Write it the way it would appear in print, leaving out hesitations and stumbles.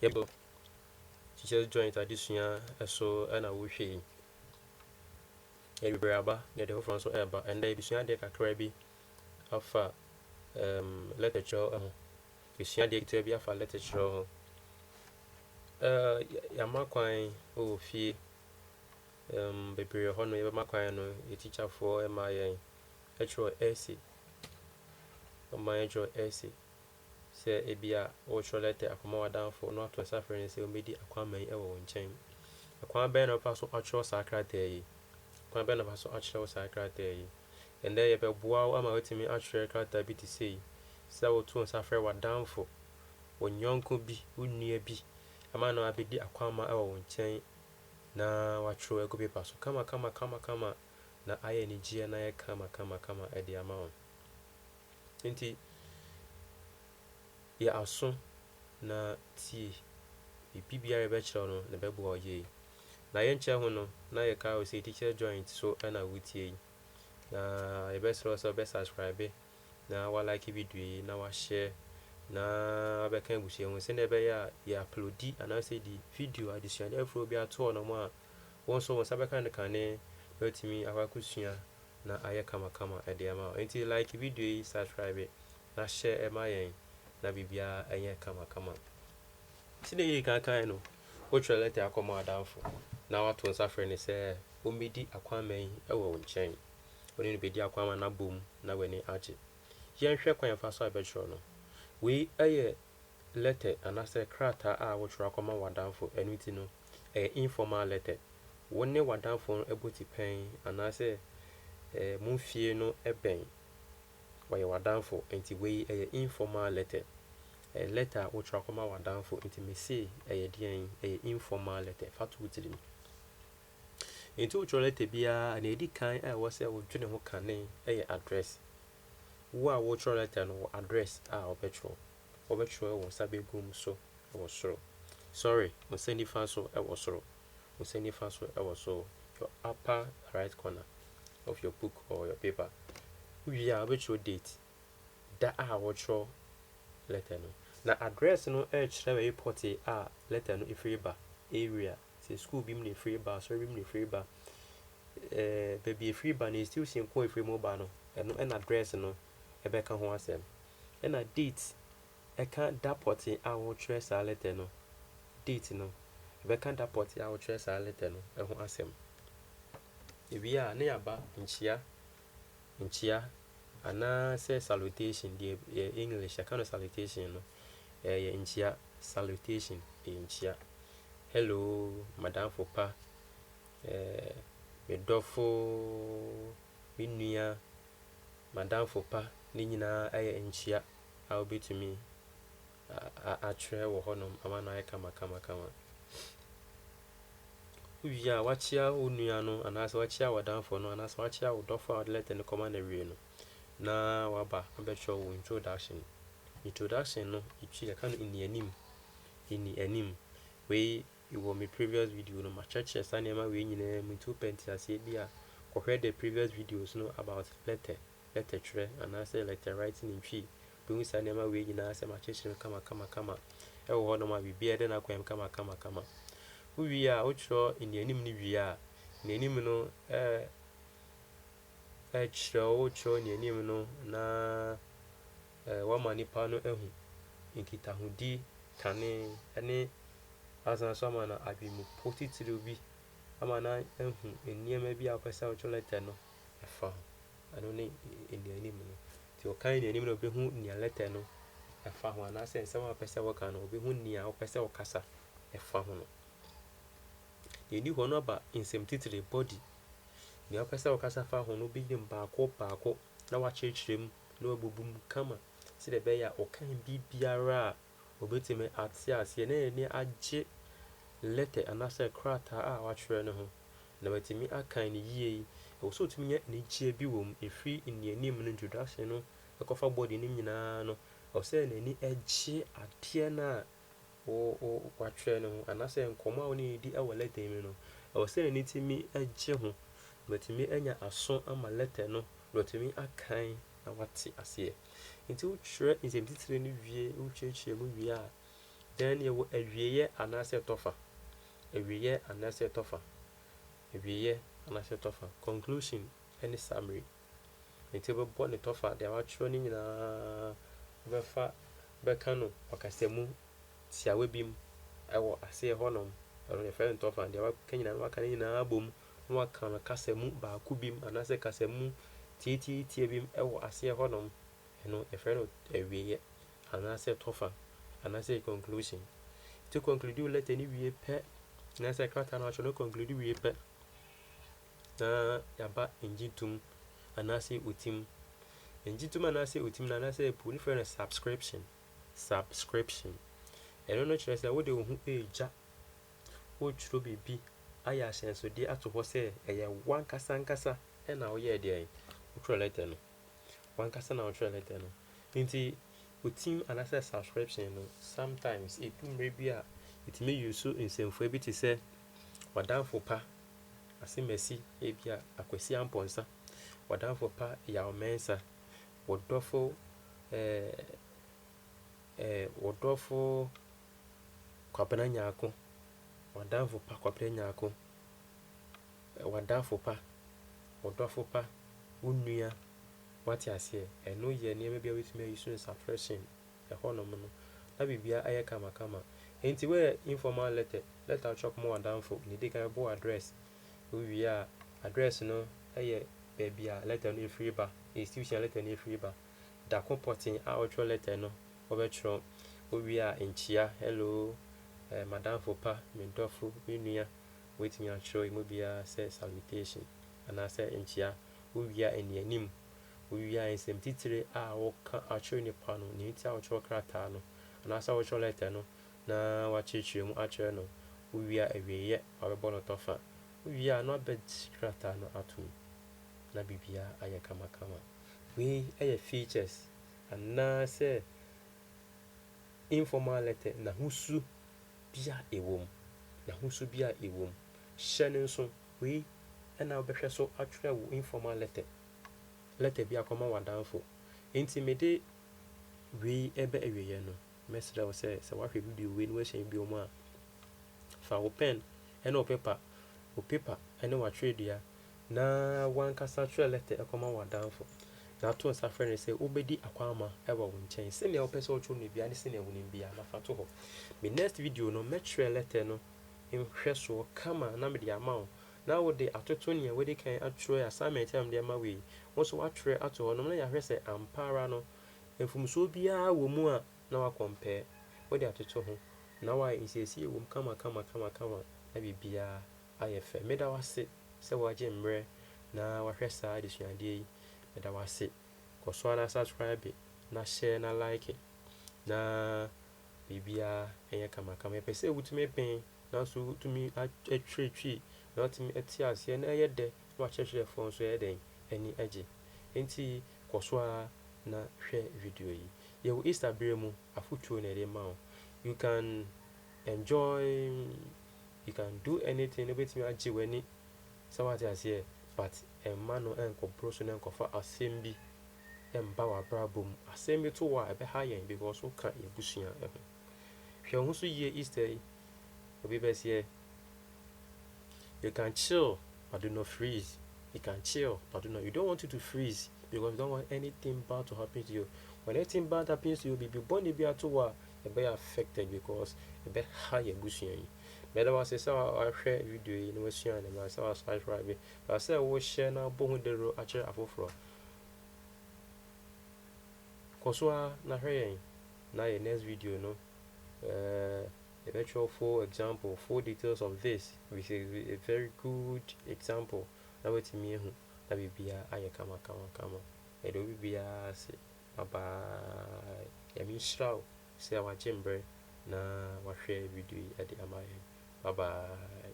yɛbɔ teachers joint adesua ɛso ɛna wohwɛ yi bebree aba na deɛ foforɔ nso ɛreba ɛnda yɛbɛsua adeɛ kakra bi afa literature ho yɛsua adeɛ ketewa bi afa literature ho yɛama kwan wɔ fie bebree hɔ no yɛbɛma kwan no yɛtikyafoɔ ɛma yɛn ɛtwerɛ essay ɔma yɛtwerɛ essay sɛ ebia wɔtwerɛ letter akɔma w'adamfo na wato nsa frɛ no sɛ ɔmmɛdi akwaman yi ɛwɔ wo nkyɛn akwan bɛn na ɔfa so atwerɛ saa krataa yi akwan bɛn na ɔfa so akyerɛw saa krataa yi ɛndɛ yɛbɛboa wo ama watumi atwerɛ krataa bi te sei sɛ woto nsa frɛ w'adamfo wo nyɔnko bi wo nnua bi ama na wabɛdi akwaman ɛwɔ wo nkyɛn na watwerɛ agu paper so kama na ayɛ ne gyeɛ na yɛ kama ɛde ama wo nti yɛ aso na tie biribiara yɛbɛkyerɛw no na bɛboa wo yie na yɛnkyɛ ho no na yɛka wo sɛ teacher joint so ɛna wotie yi na yɛbɛsrɛ wo sɛ wobɛsubscribe na walike video yi na wahyɛ na wabɛka abusua ho sɛnea ɛbɛyɛ a yɛ-uploadi anaasɛ de video adesuade afuro bi ato hɔ nom a wɔn nso wɔn nsa bɛka no kane na watumi akɔsua na ayɛ kama ɛde ama wo nti like video yi subscribe na hyɛ ɛma yɛn na biribiara ɛnyɛ kama sɛdeɛ yɛyi kankan no wotwerɛ letter akɔma adamfo na wato nsa frɛ ne sɛ ɔmmɛdi akwaman yi ɛwɔ wo nkyɛn ɔne no bɛdi akwaman na bom na w'ani agye yɛnhwɛ kwan yɛfa so a bɛtwerɛ no wei ɛyɛ letter anaasɛ krataa a wotwerɛ akɔma w'adamfo ɛno nti no ɛyɛ informal letter wo ne w'adamfo no ɛbɔ tipɛn anaasɛ mo fie no ɛbɛn wɔyɛ w'adamfo nti wei ɛyɛ informal letter ɛyɛ letter a wotwerɛ akɔma w'adamfo nti mese ɛyɛ deɛn ɛyɛ informal letter fa to wo tirim nti wotwerɛ letter biara na ɛdi kan a ɛwɔ sɛ wodwene ho kane ɛyɛ address wo a wotwerɛ letter no wɔ address a wɔbɛtwerɛ wo nsa bɛgum so ɛwɔ soro sorry wo nsa nifa so ɛwɔ soro wo nsa nifa so ɛwɔ so your upper right corner of your book or your paper wowie a wobɛtwerɛ date da a wɔtwerɛ letter no na address no ɛkyerɛ wɔ report a letter no ɛfiri ba area sɛ school bi mu na ɛfiri ba asɔre bi mu na ɛfiri ba baabi ɛfiri ba na institution ko ɛfiri mu ba no ɛno ɛna address no ɛbɛka ho asɛm ɛna date ɛka da pɔte a wɔtwerɛ saa letter no date no ɛbɛka da pɔte a wɔtwerɛ saa letter no ɛho asɛm ewie a ne yaba nkyia anaasɛ salutation deɛ English ɛka no salutation no ɛyɛ nkyia salutation nkyia hello madamfo pa medɔfo me nua madamfo pa ne nyinaa ɛyɛ nkyia a wobɛtumi atwerɛ wɔ hɔnom ama no ayɛ kama wowie a wakyea wo nua no anaasɛ wakyea w'adamfo no anaasɛ wakyea wo dɔfo a wode letter no kɔma no awie no na waba abɛtwerɛ wo introduction no yɛka no ɛni anim wei wɔ me previous video no makyerɛkyerɛ saa nneɛma wei nyinaa mu nti wopɛ nteaseɛ bi a kɔhwɛ the previous videos no about letter twerɛ anaasɛ letter writing ntwi bɛhu saa nneɛma wei nyinaa sɛ makyerɛkyerɛ kama ɛwɔ hɔ nom a biribiara de no akwan kama wowie a wotwerɛ ɛni anim no wie a ɛni anim no wotwerɛ ɛni anim no na wama nipa no ahu nkitahodi kane ɛne asan so ama no adwemmupɔ titiriw bi ama na ahu nneɛma bi a wopɛ sɛ wotwerɛ letter no ɛfa ho ɛno ne ɛni anim no nti wɔka ɛni anim no wobɛhu nea letter no ɛfa ho anaasɛ nsɛm a wopɛ sɛ wɔka no wobɛhu nea wopɛ sɛ wɔkasa ɛfa ho no yɛni hɔ no aba nsɛm titiri body nea wopɛ sɛ wɔkasa fa ho no wobɛyim baako na wakyerɛkyerɛ mu na wabubu mu kama sɛdeɛ ɛbɛyɛ a ɔkan biribiara a wɔbɛtumi ate aseɛ na yɛni agye letter anaasɛ krataa a watwerɛ no ho na watumi akan no yie yi ɛwɔ sɛ wotumi nyɛ anigyeɛ bi wɔ mu ɛfiri nneanim no introduction no ɛkɔfa body no nyinaa no ɛwɔ sɛ n'ani agye adeɛ no a watwerɛ no ho anaasɛ nkɔmmɔ a wone di ɛwɔ letter mu no ɛwɔ sɛ n'ani tumi agye ho na watumi anya aso ama letter no na watumi akan na wate aseɛ nti wotwerɛ nsɛm titire no wie wokyerɛkyerɛ mu wie a then you will awie anase tofa, awie anase tofa, awie anase tofa, conclusion any summary. Nti be bo ne tofa de awatro ni nyina be fa be kanu okasemu tiawe bim ewo ase honom ero ne fe tofa de awaka nyina waka nyina abom na waka no kasemu ba ku bim anase kasemu tie bim ewo ase honom eno e fe no awie anase tofa anase conclusion. To conclude you let any wie pe na se krata na no conclude wie pe na yaba enjitum anase utim enjitum anase utim na anase pu for a subscription eno no chere se wo de wo hu eja wo churo bibi aya senso de ato ho se eye wan kasa e na wo ye de ai wo churo letter no wan kasa na wo churo letter no nti utim anase subscription no sometimes it do maybe a it may use so insemfo ebi te se wadanfo pa ase mesi ebia akwasi amponsa wadanfo pa ya omensa wodofo wodofo kwabena nyako wadanfo pa kwabena nyako wadanfo pa wodofo pa unua wati ase eno ye ne bia wetime use suppression e honom no na bibia aye kama enti we informal letter chop mo wadanfo ni de kan bo address we address no aye bebia letter no free ba institution letter no free ba da comporting outro letter no obetro we enchia hello madam fopa mendofo menua waiting and show mo bia say salutation and I say enchia we eni anim we ensem titire wo ka acho ni pa no ni ti acho krata no na asa wo letter no na wa chichire mu acho no we awieye abebo no tofa we no bed krata no atum na bibia aye kama we aye features and na say informal letter na husu bia ewom hyene so we na obehwe so atwere wo informal letter bia koma wadanfo enti mede we ebe aweye no mesra wo se wahwe video we no hye bi omo a fa wo pen ene o paper ene wa twedua na wan kasa twere letter ekoma wadanfo na to nsa frɛ say obedi akwama ewa wo nkyɛn se ne opɛ sɛ ɔtwo no bia ne se ne wonim bia na fa to hɔ me next video no metwere letter no nhwɛ so kama na me de ama na wo de atoto ne we de kan atwere assignment am de ama we wo so atwere ato hɔ no na ya hwɛ sɛ ampara no mfumso bia wo mu a na wa compare wo de atoto ho na wa insesi wo kama na bibia ayɛ fɛ meda wase sɛ waje mmerɛ na wahwɛ saa de suade yi meda wase koso na subscribe na share na like na bibia enye kama pese wutumi pen na so wutumi atwetwe na wutumi atiase na eye de wa chehwe phone so eye den ani age enti koso na hwe video yi ye wo Instagram mu afutuo na de ma you can enjoy, you can do anything wetumi age wani sawati ase but emano enko proso na enko fa asembi emba wa brabom asembi to wa ebe ha yen because so ka ebusua eho hwe ho so ye Easter obi be say you can chill but do not freeze. You can chill but do not, you don't want it to freeze because you don't want anything bad to happen to you. When anything bad happens to you, be born be to wa ebe affected because ebe ha ebusua yi. Meda was say I share video yi no wasua na ma say I subscribe but say wo share na bo hu dero a kire afoforo koso na hwe yen na your next video no eventual for example full details of this which is a very good example na wetimi ehu na bibia aye kama edo bibia se baba yami shraw se wa chembre na wa share video yi ade amaye bye bye.